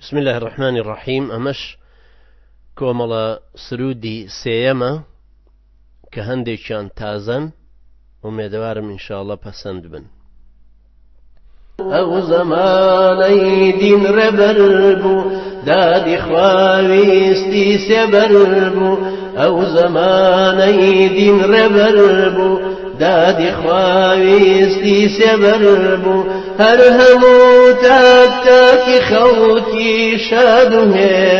بسم الله الرحمن الرحيم. أمش كوملا سرودي سيما كهندي كان تازن وميدوارم إن شاء الله پسند بن. او زماني دين ربربو دادي خواويستي سبربو او زماني دين ربربو دادي خواويستي سبربو هرهمو تاك تاكي خوكي شادوه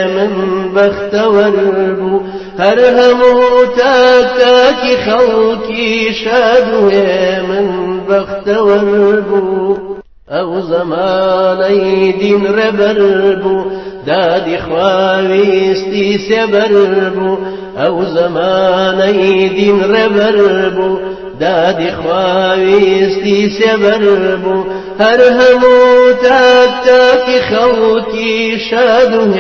من بختوربو هرهمو تاك تاكي خوكي شادوه من بختوربو او زماني دين ربربو دادي خواويستي سبربو او زماني دين ربربو دادي خواويستي سبربو هرهمو تاك تاكي خوكي شادوه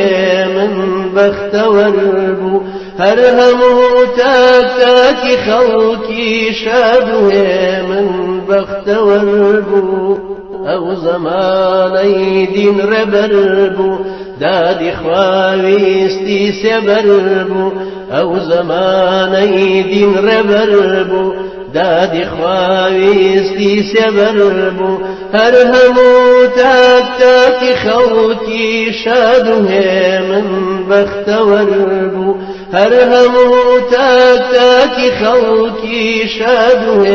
من بختوربو هرهمو تاك تاكي خوكي شادوه من بختوربو او زماني دين ربربو دادي خواويستي سبربو او زماني دين ربربو دادي خواويستي سبربو هرهمو تاك تاكي خوكي شادوه من بختوربو هرهمو تاك تاكي خوكي شادوه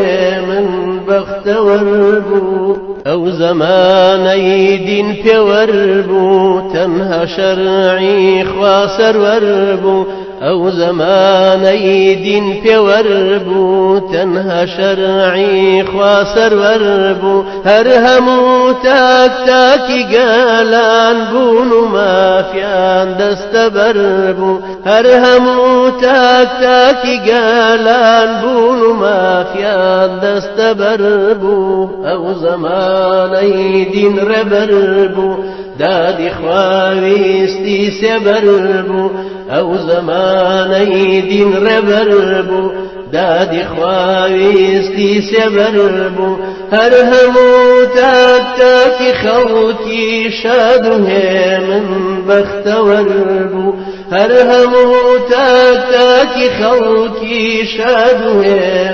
من بختوربو او زماني دين پوربو تنها شرعي خواسر وربو او زماني دين پوربو تنها شرعي خواسر وربو هرهمو تاك تاكي قالان بونو مافيان دستبربو هرهمو تاك تاكي قالان بونو مافيان دستبربو او زماني دين ربربو دادي خواويستي سبربو او زماني دين ربربو دادي خواويستي سبربو هرهمو تاك تاكي خوكي شادوه من بختوربو هرهمو تاك تاكي خوكي شادوه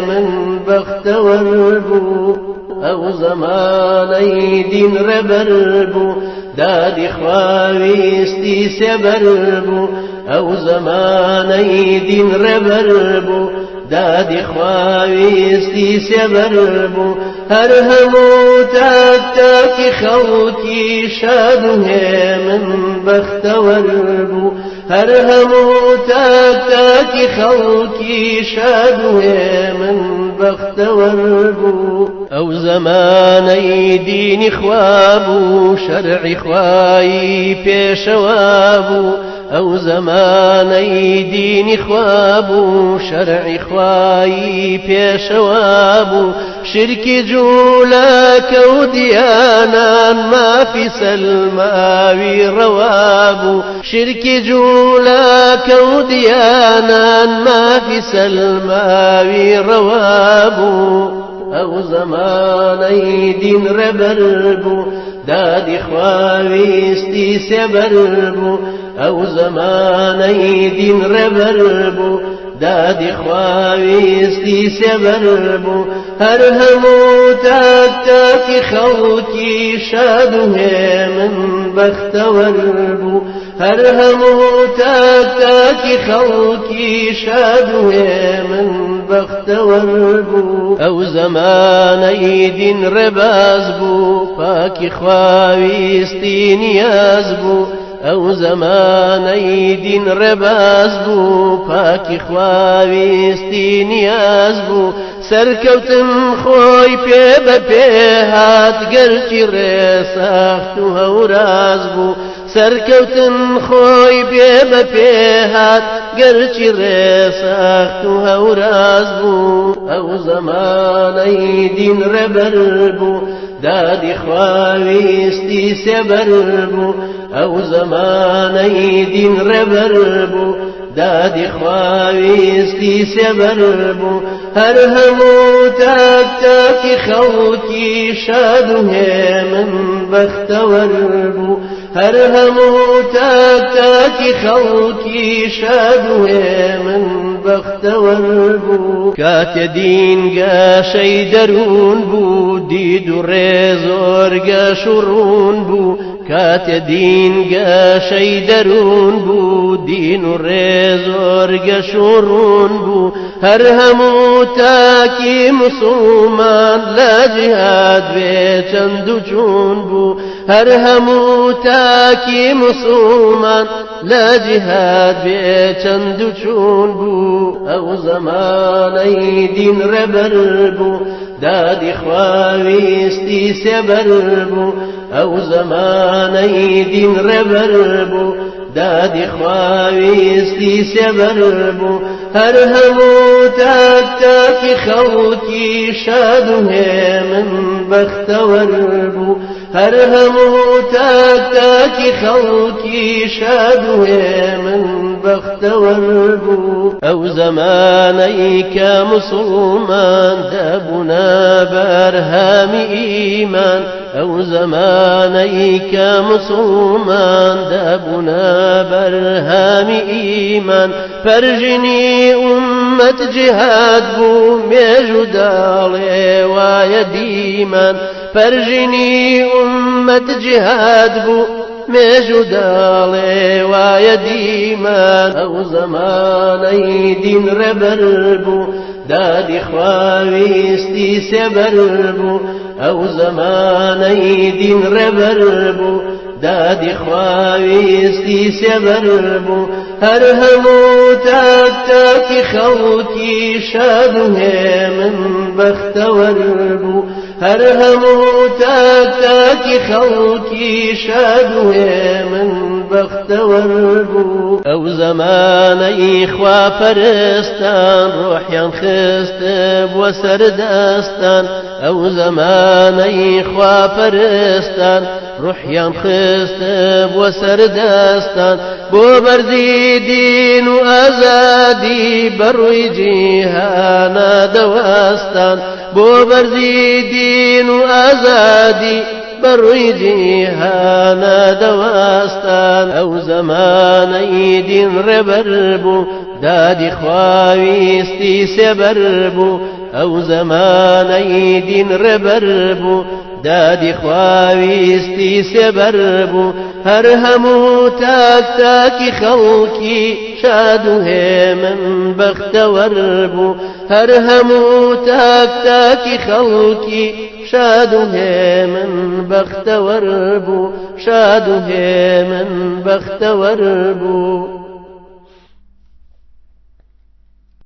من بختوربو او زماني دين ربربو دادي خواويستي سبربو او زماني دين ربربو دادي خواويستي سبربو هرهمو تاك تاكي خوكي شادوه من بختوربو هرهمو تاك تاكي خوكي شادوه من بختوربو او زماني دين خوابو شرع خواي پيشوابو او زماني دين خوابو شرع خواي پيشوابو شرك جولاك وديانا ما في سلماوي روابو شرك جولاك وديانا ما في سلماوي روابو او زماني دين ربربو دادي خواويستي سبربو او زماني دين ربربو دادي خواويستي سبربو هرهمو تاك تاكي خوكي شادوه من بختوربو هرهمو تاك تاكي خوكي شادوه من بختوربو او زماني دين ربازبو باكي خواويستي نيازبو او زماني دين ربازبو باكي خواويستي نيازبو سركوتم خوي پێ بە پێ هات گەرچی ڕێساخت و هەوراز بوو سەرکەوتن خۆی پێ بە پێ هات گەرچی ڕێساخت و هەوراز بوو ئەو زەمانەی دین ڕێبەر بوو دادی خواویستی سێبەر بوو ئەو زەمانەی دین ڕێبەر بوو دادی خواویستی سێبەر بوو هەر هەموو تاک تاکی خەڵکی شاد و هێمن بەختەوەر بوو هەر هەموو تاک تاکی خەڵکی شاد و هێمن بەختەوەر بوو کاتێ دین گەشەی دەروون بوو دید و ڕێزۆر گەش و ڕوون بوو کاتێ دین گەشەی دەروون بوو دین و ڕێزۆر گەش و ڕوون بوو هەر هەموو تاکی موسڵمان لە جیهاد بێ چەند و چوون بوو هەر هەموو تاکی موسڵمان لە جیهاد بێ چەند و چوون بوو ئەو زەمانەی دین ڕێبەر بوو دادی خواویستی سێبەر بوو ئەو زەمانەی دین ڕێبەر بوو دادی خواویستی سێبەر بوو هەر هەموو تاک تاکی خەڵکی شاد و هێمن بەختەوەر بوو هەر هەموو تاک تاکی خەڵکی شاد و هێمن بەختەوەر بوو ئەو زەمانەی کە موسڵمان دەبوونە بەرهەمی ئیمان ئەو زەمانەی کە موسڵمان دەبوونە بەرهەمی ئیمان پەرژینی ئوممەت جیهاد بوو مێژوو داڵێ وایە دیمان پەرژینی ئوممەت جیهاد بوو مێژوو داڵێ وایە دیمان ئەو زەمانەی دین ڕێبەر بوو دادی خواویستی سێبەر بوو ئەو زەمانەی دین ڕێبەر بوو دادی خواویستی سێبەر بوو هەر هەموو تاک تاکی خەڵکی شاد و هێمن بەختەوەر بوو هەر هەموو تاک تاکی خەڵکی شاد و هێمن بەختەوەر بوو ئەو زەمانەی خواپەرستان ڕۆحیان خستە بووە سەردەستان ئەو زەمانەی خواپەرستان ڕوحیان خستە بووە سەردەستان بۆ بەرزی دین و ئازادی بەڕووی جیهانە دەوەستان بۆ بەرزی دین و ئازادی بەڕووی جیهانە دەوەستان ئەو زەمانەی دین ڕێبەر بوو دادی خواویستی سێبەر بوو ئەو زەمانەی دین ڕێبەر بوو دادی خواویستی سێبەر بوو هەر هەموو تاک تاکی خەڵکی شاد و هێمن بەختەوەر بوو هەر هەموو تاک تاکی خەڵکی شاد و هێمن بەختەوەر بوو شاد و هێمن بەختەوەر بوو